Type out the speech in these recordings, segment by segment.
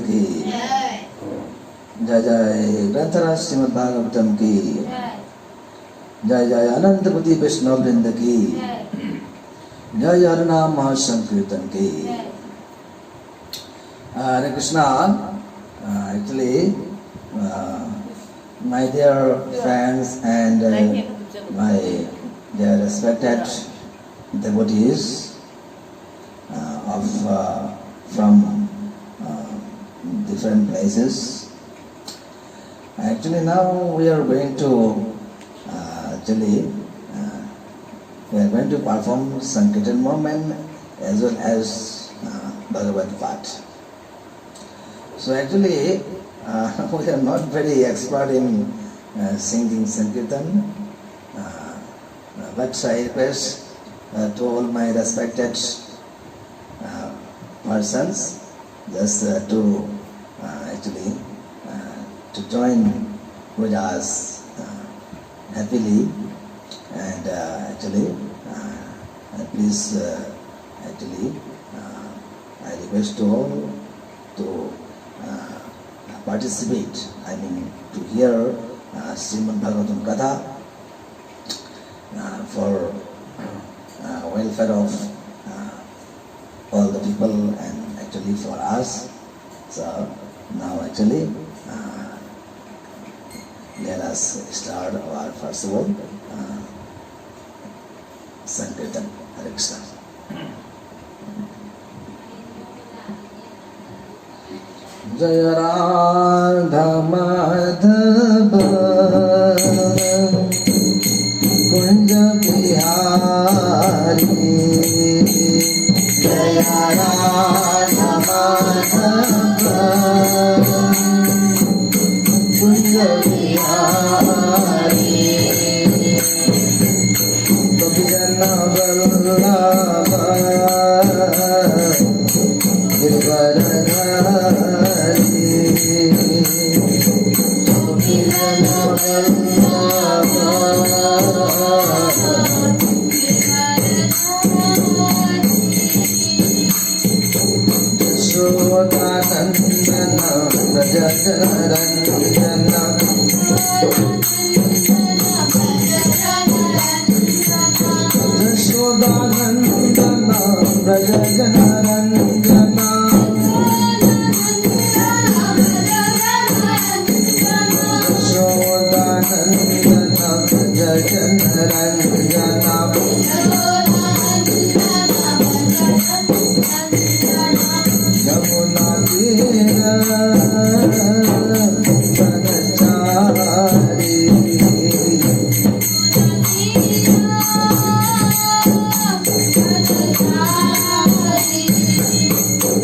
की जय जय ग्रंथराज श्रीमद् भागवतम की जय जय अनंत कोटि वैष्णव वृंद की जय हरिनाम महासंकीर्तन की। Hare Krishna. Actually, my dear friends and my dear respected devotees from different places. Actually, now we are going to we are going to perform Sankirtan movement as well as Bhagavad Path. So actually, we are not very expert in singing Sankirtan, but I request to all my respected persons just to to join with us happily, and please I request to all to participate, to hear Srimad Bhagavatam Katha for welfare of all the people and actually for us. So now let us start our first of all Sankirtan. Hare Krishna. Jai Radha Madhava Kunja Bihari Jai Radha Madhava Kunja Bihari Gopijana Vallabha Girvaradhari Gopijana Vallabha Yashodanandana Brajajanarandana Yashodanandana Brajajanarandana Yashodanandana Brajajanarandana Yamuna Tira Pranachari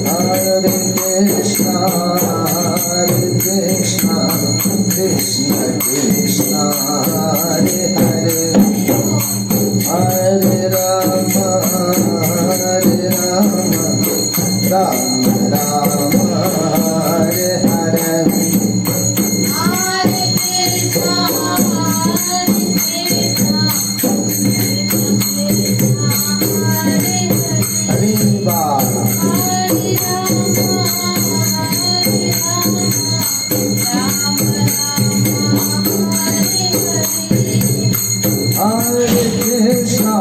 Hare Krishna, Hare Krishna, Krishna Krishna, Hare Hare, Hare Rama, Hare Rama, Rama Rama, Hare Hare. Hare Krishna,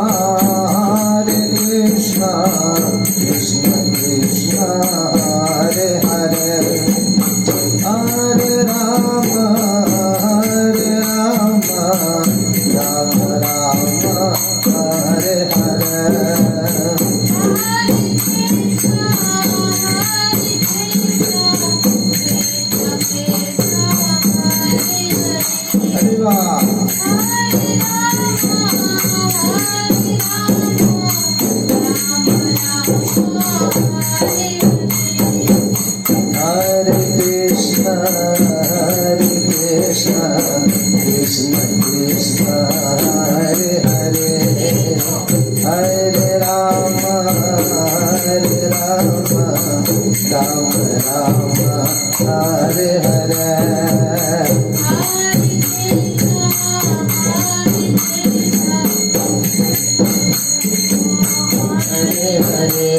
Hare Krishna, Krishna Krishna, Hare Hare, Hare Rama, Hare Rama, Rama Rama, Hare Hare. Hare Krishna, Hare Krishna, Krishna Krishna, Hare Hare, Hare Rama, Hare Rama, Rama Rama, Hare Hare. Hare Hare.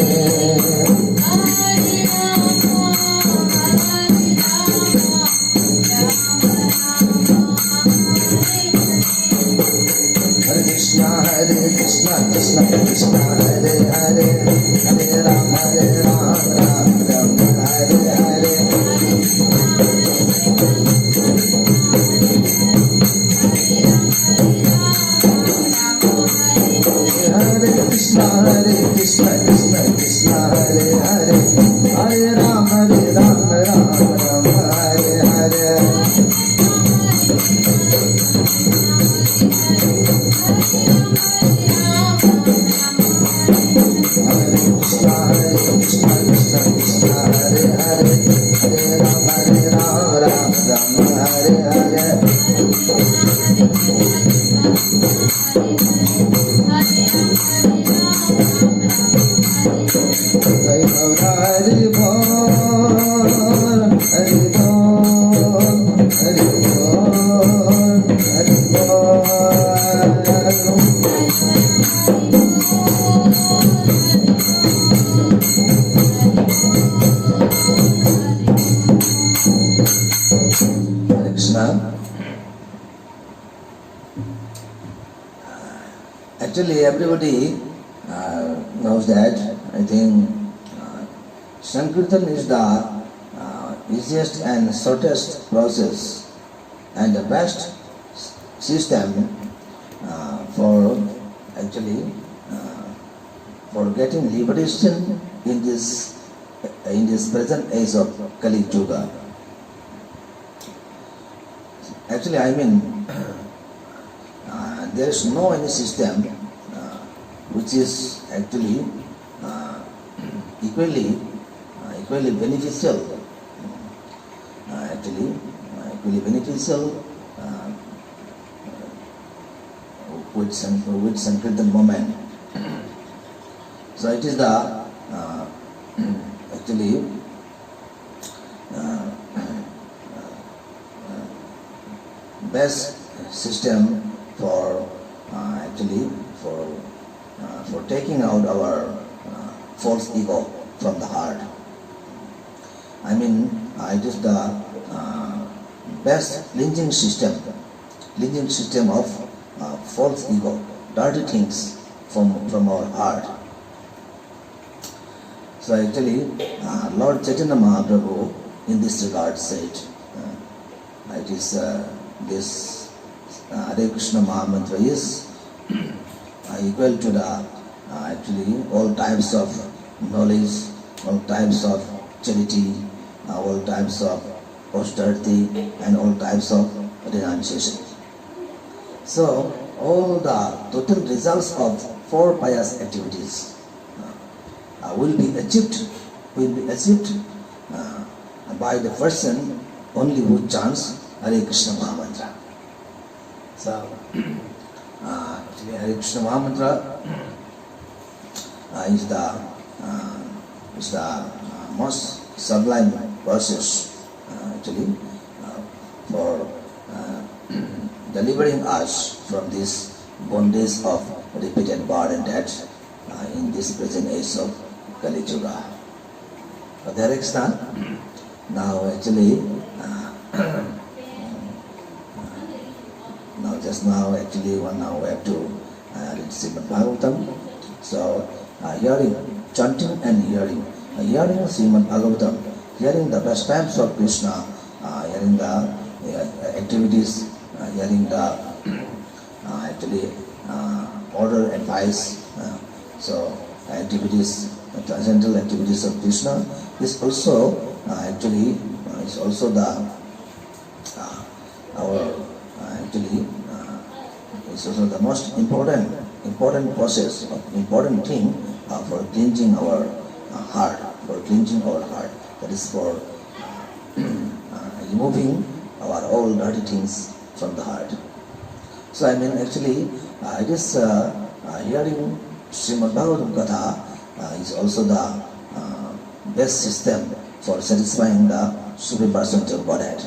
Krishna Krishna Hare Hare Hare Ram Ram Hare Hare Hare Krishna Krishna Krishna Hare Hare Hare Ram Ram Hare Hare Actually, everybody knows that. I think Sankirtan is the easiest and shortest process and the best system for actually for getting liberation in this present age of Kali Yuga. Actually, I mean, there is no any system which is actually equally beneficial. Equally beneficial with Sankirtan movement. So it is the actually best system for for taking out our false ego from the heart. I mean, it is the best cleansing system of false ego, dirty things from our heart. So actually, Lord Chaitanya Mahaprabhu in this regard said, it is this Hare Krishna Mahamantra is equal to the actually all types of knowledge, all types of charity, all types of austerity, and all types of renunciation. So all the total results of four pious activities will be achieved by the person only who chants Hare Krishna Mahamantra. So actually Hare Krishna Mahamantra is the most sublime process actually for delivering us from this bondage of repeated birth and death in this present age of Kali Yuga. Hare Krishna. Now actually now actually now we have to read Srimad Bhagavatam. So chanting and hearing Srimad Bhagavatam, hearing the pastimes of Krishna, hearing the activities, hearing the actually order, advice. So activities, transcendental activities of Krishna is also actually is also the our actually is also the most important process, important thing for cleansing our heart, That is for removing our all dirty things from the heart. So I mean actually it is hearing Srimad Bhagavatam Katha is also the best system for satisfying the Supreme Personality of Godhead.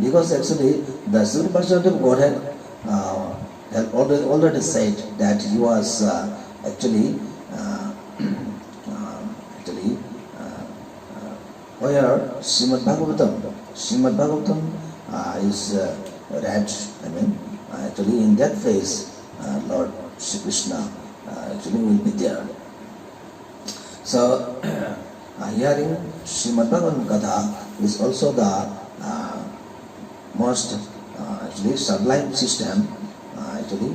Because actually the Supreme Personality of Godhead have already said that he was actually where Srimad Bhagavatam is read, actually in that phase Lord Shri Krishna actually will be there. So, hearing Srimad Bhagavatam Katha is also the most actually sublime system actually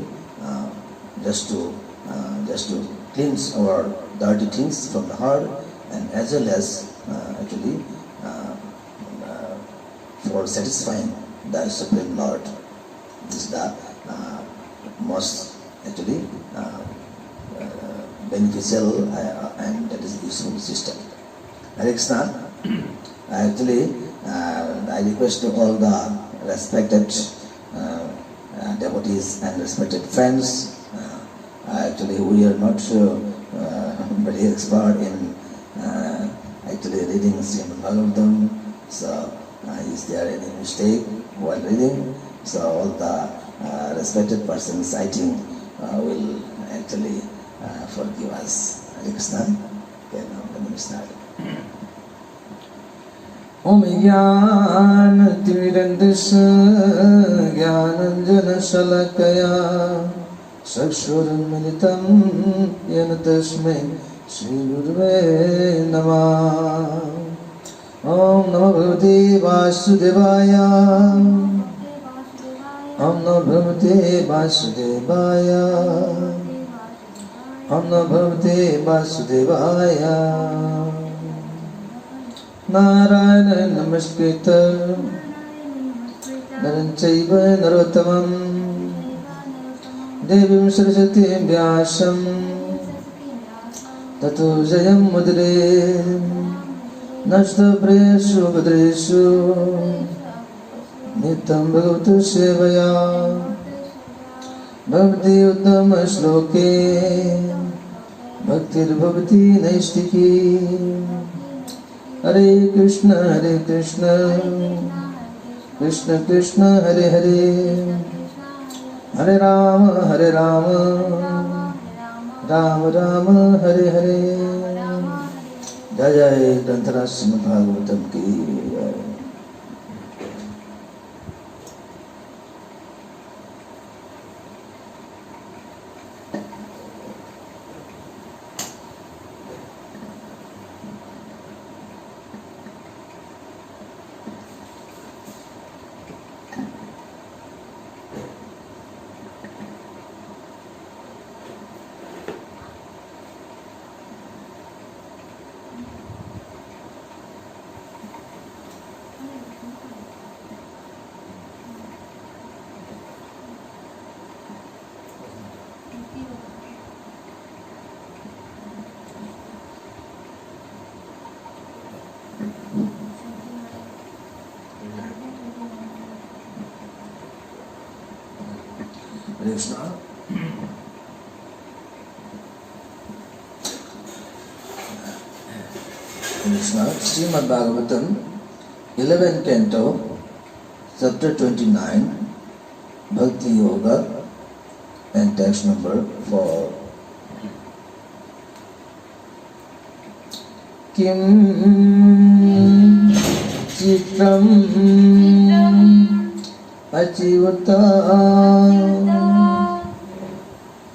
just to cleanse our dirty things from the heart, and as well as actually for satisfying the Supreme Lord. This is the most actually beneficial and that is useful system. Hare Krishna. Actually, I request to all the respected devotees and respected friends. Actually, we are not very expert in actually reading Srimad Bhagavatam. So, is there any mistake while reading? So, all the respected persons citing will actually forgive us. Hare Krishna. Okay, now let me start. Om Jnana Timirandasya Jnananjana Shalakaya Chakshurunmilitam Yena Tasmai Shri Gurave Namah. Om Namo Bhagavate Vasudevaya. Om Namo Bhagavate Vasudevaya. Om Namo Bhagavate Vasudevaya. Narayana Namaskritam Naram Chaiva Narottamam Devim Saraswatim Vyasam Tato Jayam Mudre Nashta Preshu Badreshu Nitam Bhagavata Sevaya Bhakti Uttama Shloke Bhaktir Bhavati Naistiki. Hare Krishna, Krishna Krishna, Hare Hare, Hare Rama, Rama Rama, Hare Hare. Jai Jai Granthara Srimad Bhagavatam ki Jai. Krishna. Krishna, Srimad Bhagavatam, 11th Canto, Chapter 29, Bhakti Yoga, and text number 4. Kim Chitram Achivata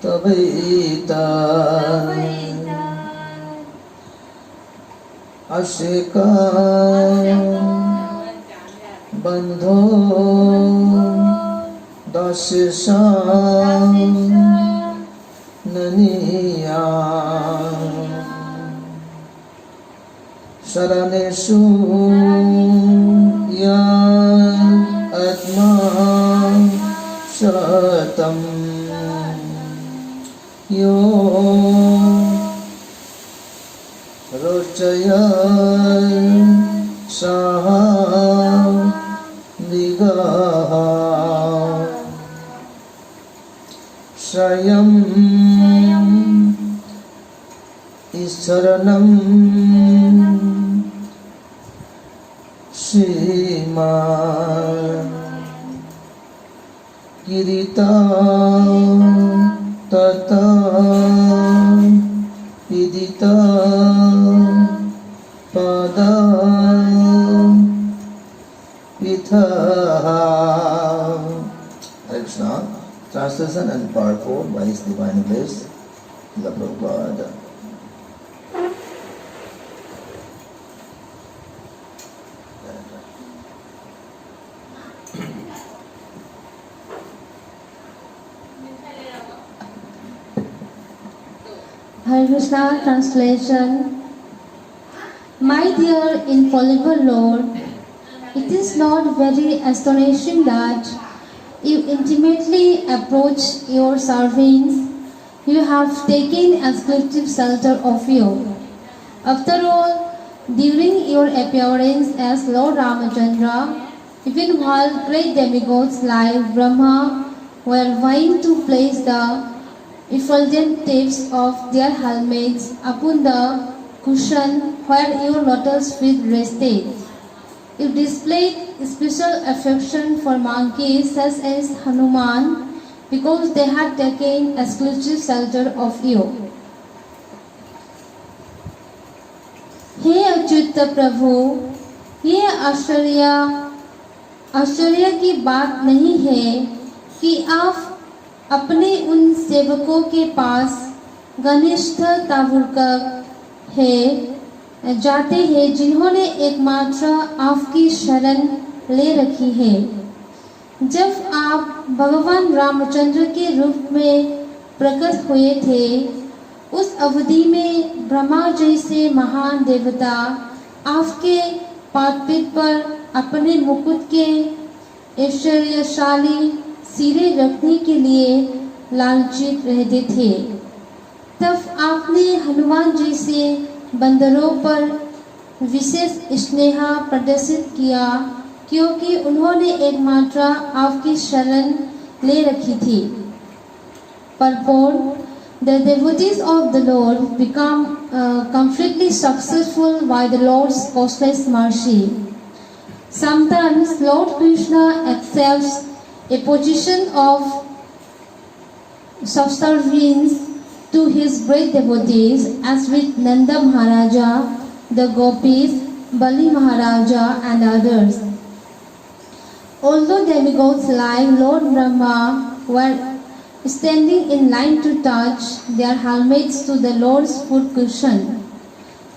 Tabaita Ashika Bandho Dashisha Naniya Sharaneshu Ya Atma Shratam Yo Rochaya Saha Digaha Sayam Isharanam Shima Girita Tata Vidita Pada Vitha. Hare Krishna. Translation and purport by His Divine Grace. the Prabhupada. Hare Krishna translation. My dear infallible Lord, it is not very astonishing that you intimately approach your servants. You have taken exclusive shelter of you. After all, during your appearance as Lord Ramachandra, even while great demigods like Brahma were vying to place the effulgent tips of their helmets upon the cushion where your lotus feet rested, you displayed special affection for monkeys such as Hanuman because they had taken exclusive shelter of you. हे अच्युत प्रभु, ये आश्चर्य की बात नहीं है कि आप अपने उन सेवकों के पास घनिष्ठतापूर्वक जाते हैं जिन्होंने एकमात्र आपकी शरण ले रखी है। जब आप भगवान रामचंद्र के रूप में प्रकट हुए थे, उस अवधि में ब्रह्मा जैसे महान देवता आपके पादपीठ पर अपने मुकुट के ऐश्वर्यशाली सिरे रखने के लिए लालचित रहते थे। तब आपने हनुमान जैसे बंदरों पर विशेष स्नेह प्रदर्शित किया क्योंकि उन्होंने एकमात्र आपकी शरण ले रखी थी। Purport: The devotees of the Lord become completely successful by the Lord's causeless mercy. Sometimes Lord Krishna accepts a position of subservience to his great devotees, as with Nanda Maharaja, the Gopis, Bali Maharaja, and others. Although demigods like Lord Brahma were standing in line to touch their helmets to the Lord's foot cushion,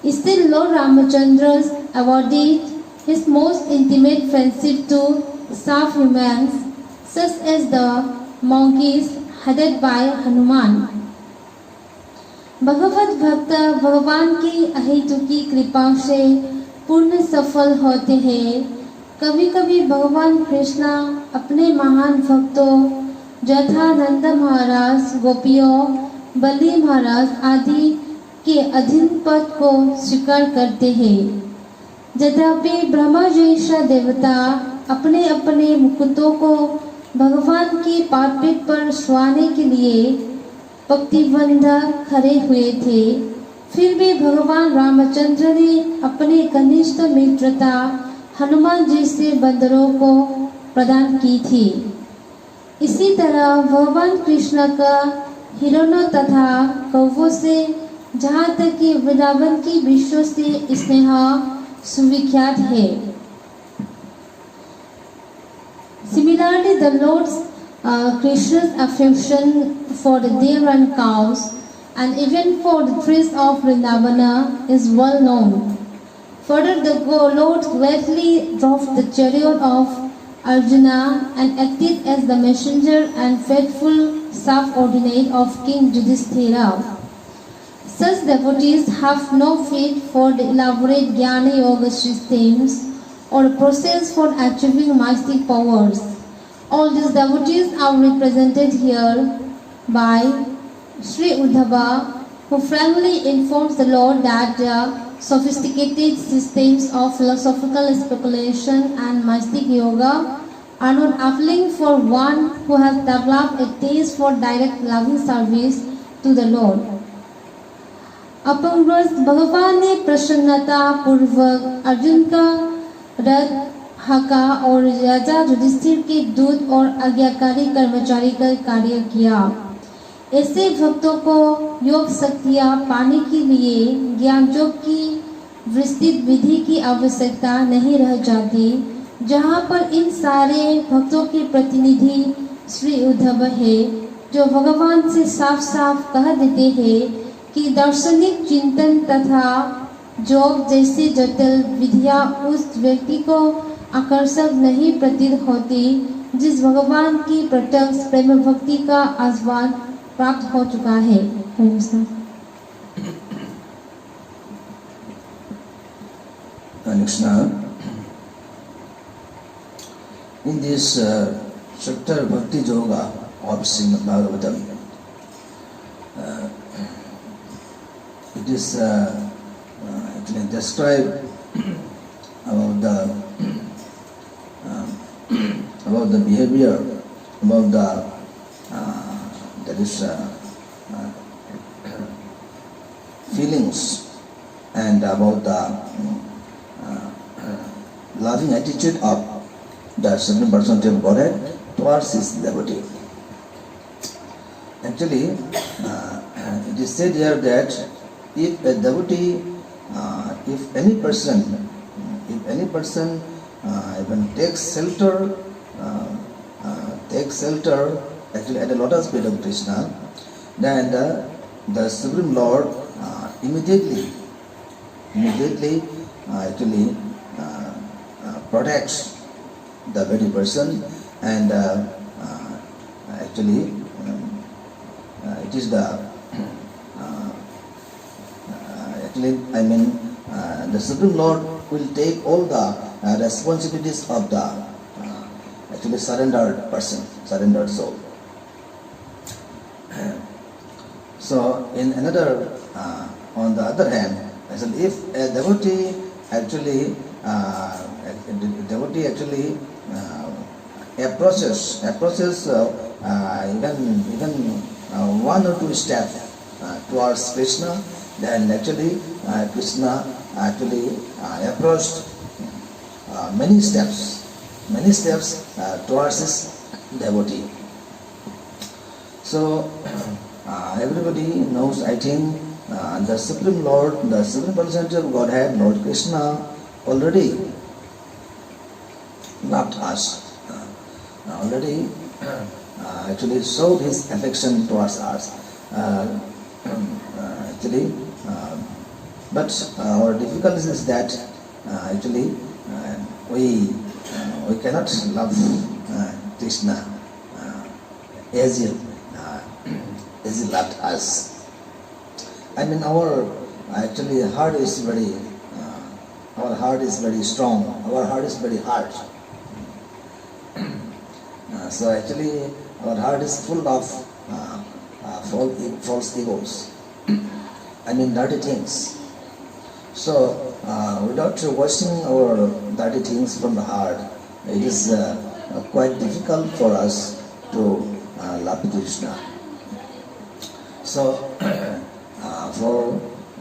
still Lord Ramachandra awarded his most intimate friendship to subhumans such as the monkeys headed by Hanuman. भगवत भक्त भगवान की अहेतुकी कृपा से पूर्ण सफल होते हैं। कभी कभी भगवान कृष्णा अपने महान भक्तों यथा नंद महाराज, गोपियों, बलि महाराज आदि के अधीन पद को स्वीकार करते हैं। यद्यपि ब्रह्मा जैसा देवता अपने अपने मुकुटों को भगवान की पादपीठ पर सुहाने के लिए पंक्तिबद्ध खड़े हुए थे, फिर भी भगवान रामचंद्र ने अपने घनिष्ठ मित्रता हनुमान जैसे बंदरों को प्रदान की थी। इसी तरह भगवान कृष्ण का हिरणों तथा कौवों से जहाँ तक कि वृंदावन की विश्व से स्नेह सुविख्यात है। Similarly, the Lord's Krishna's affection for the deer and cows and even for the trees of Vrindavana is well known. Further, the Lord gladly drove the chariot of Arjuna and acted as the messenger and faithful subordinate of King Yudhishthira. Such devotees have no fit for the elaborate Jnana Yoga systems or process for achieving mystic powers. All these devotees are represented here by Sri Uddhava, who frankly informs the Lord that the sophisticated systems of philosophical speculation and mystic yoga are not appealing for one who has developed a taste for direct loving service to the Lord. अपंगरस भगवान ने प्रसन्नता पूर्वक अर्जुन का रथ हका और राजा युधिष्ठिर के दूत और आज्ञाकारी कर्मचारी का कार्य किया। ऐसे भक्तों को योग शक्तियाँ पाने के लिए ज्ञान योग की विस्तृत विधि की आवश्यकता नहीं रह जाती, जहाँ पर इन सारे भक्तों के प्रतिनिधि श्री उद्धव है, जो भगवान से साफ साफ कह देते हैं कि दार्शनिक चिंतन तथा योग जैसी जटिल विधियां उस व्यक्ति को आकर्षक नहीं प्रतीत होती जिस भगवान की प्रत्यक्ष प्रेम भक्ति का आस्वाद प्राप्त हो चुका है। Krishna, in this chapter Bhakti Yoga of Srimad Bhagavatam, it is actually described about the behavior, about the that is feelings, and about the loving attitude of the Supreme Personality of Godhead towards his devotee. Actually, it is said here that if a devotee, if any person even takes shelter actually at the lotus feet of Krishna, then the Supreme Lord immediately actually protects the very person, and actually it is the the Supreme Lord will take all the responsibilities of the actually surrendered person, surrendered soul. So in another, on the other hand, if a devotee actually approaches even one or two steps towards Krishna, then actually Krishna actually approached many steps towards his devotee. So everybody knows, I think, the Supreme Lord, the Supreme Personality of Godhead, Lord Krishna, already loved us, already actually showed his affection towards us. But our difficulty is that actually we cannot love Krishna as he loved us. I mean, our heart is very strong. Our heart is very hard. So actually, our heart is full of false egos. I mean, dirty things. So without washing our dirty things from the heart, it is quite difficult for us to love Krishna. So for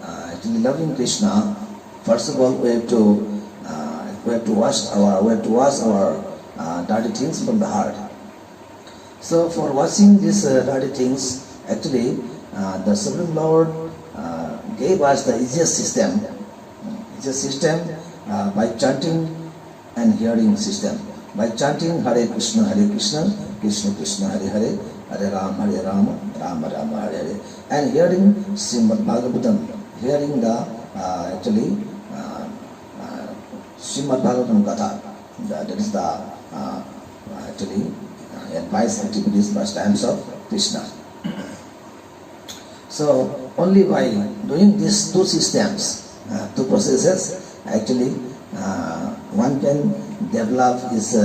actually loving Krishna, first of all, we have to wash our dirty things from the heart. So for washing these dirty things, actually the Supreme Lord gave us the easiest system by chanting and hearing system. By chanting Hare Krishna, Krishna Krishna, Hare Hare, Hare Rama, Rama Rama, Hare Hare, and hearing Srimad Bhagavatam, hearing the Srimad Bhagavatam Katha, that is the advice, activities, pastimes of Krishna. So only by doing these two systems, two processes, actually one can develop his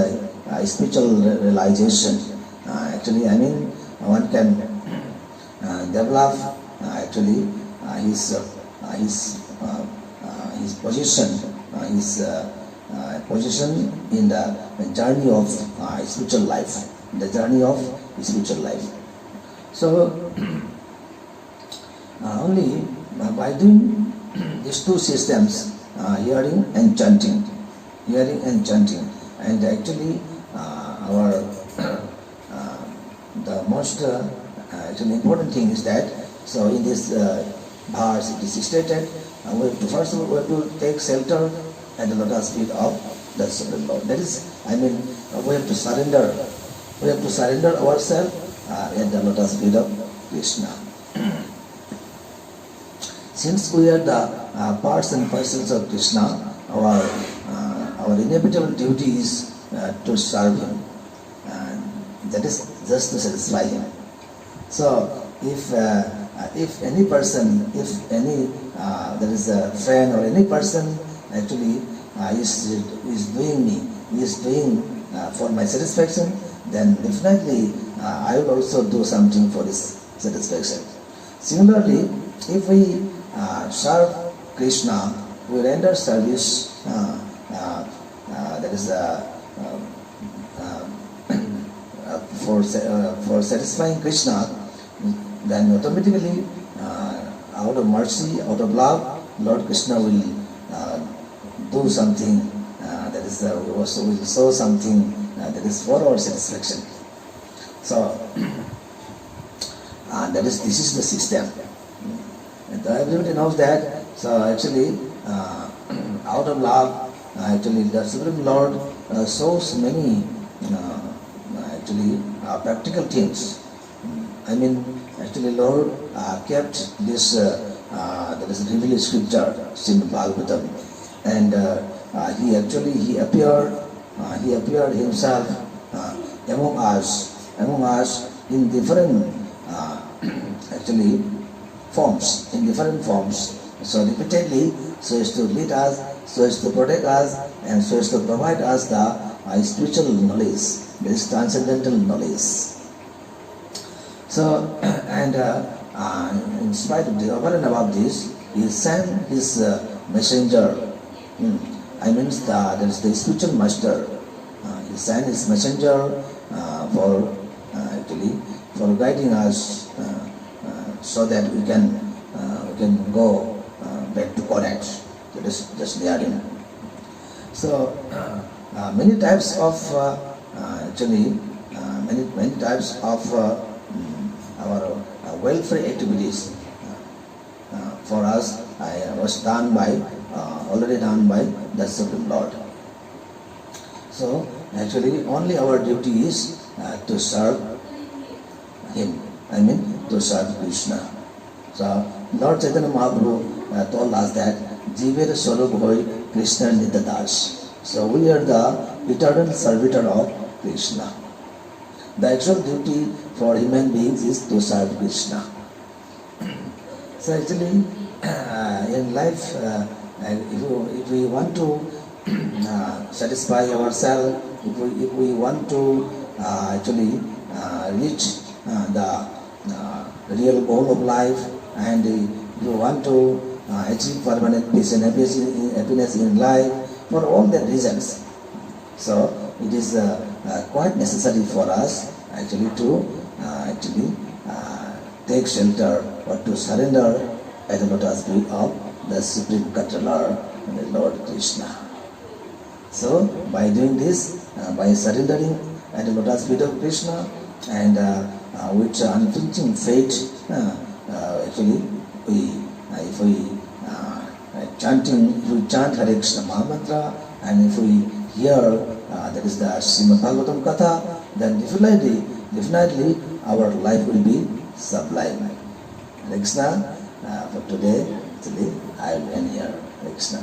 spiritual realization. One can develop his position in the journey of spiritual life. The journey of spiritual life. So only by doing these two systems, hearing and chanting, and actually our the most important thing is that, so in this verse it is stated, we have to first of all we have to take shelter at the lotus feet of the Supreme Lord. That is, we have to surrender ourselves at the lotus feet of Krishna. Since we are the parts and parcels of Krishna, our inevitable duty is to serve Him. That is just to satisfy Him. So, if any person, if any there is a friend or any person actually is doing for my satisfaction, then definitely I will also do something for his satisfaction. Similarly, if we serve Krishna, we render service that is for satisfying Krishna, then automatically out of mercy, out of love, Lord Krishna will do something that is also will show something that is for our satisfaction. So this is the system. And everybody knows that. So actually, out of love, actually the Supreme Lord shows many practical things. I mean, actually Lord kept this that is revealed scripture, Srimad Bhagavatam, and he appeared himself among us in different forms, so repeatedly, so as to lead us, so as to protect us, and so as to provide us the spiritual knowledge, this transcendental knowledge. So, and in spite of over and above this, he sent his messenger. There is the spiritual master. He sent his messenger for guiding us, so that we can go back to Godhead. That is just therein. So many types of many types of our welfare activities for us was already done by the Supreme Lord. So actually only our duty is to serve Him, to serve Krishna. So Lord Chaitanya Mahaprabhu told us that Jiver Swarup Hoy Krishna Nitadas. So we are the eternal servitor of Krishna. The actual duty for human beings is to serve Krishna. So actually, in life, if we want to satisfy ourselves, if we want to reach the real goal of life, and if you want to achieve permanent peace and happiness in life, for all the reasons, so it is quite necessary for us to take shelter or to surrender at the lotus feet of the Supreme Controller, the Lord Krishna. So by doing this, by surrendering at the lotus feet of Krishna, and with unflinching faith, if we chant Hare Krishna Mahamantra, and if we hear that is the Srimad Bhagavatam Katha, then definitely our life will be sublime. Hare Krishna. For today, actually, I will end here. Hare Krishna.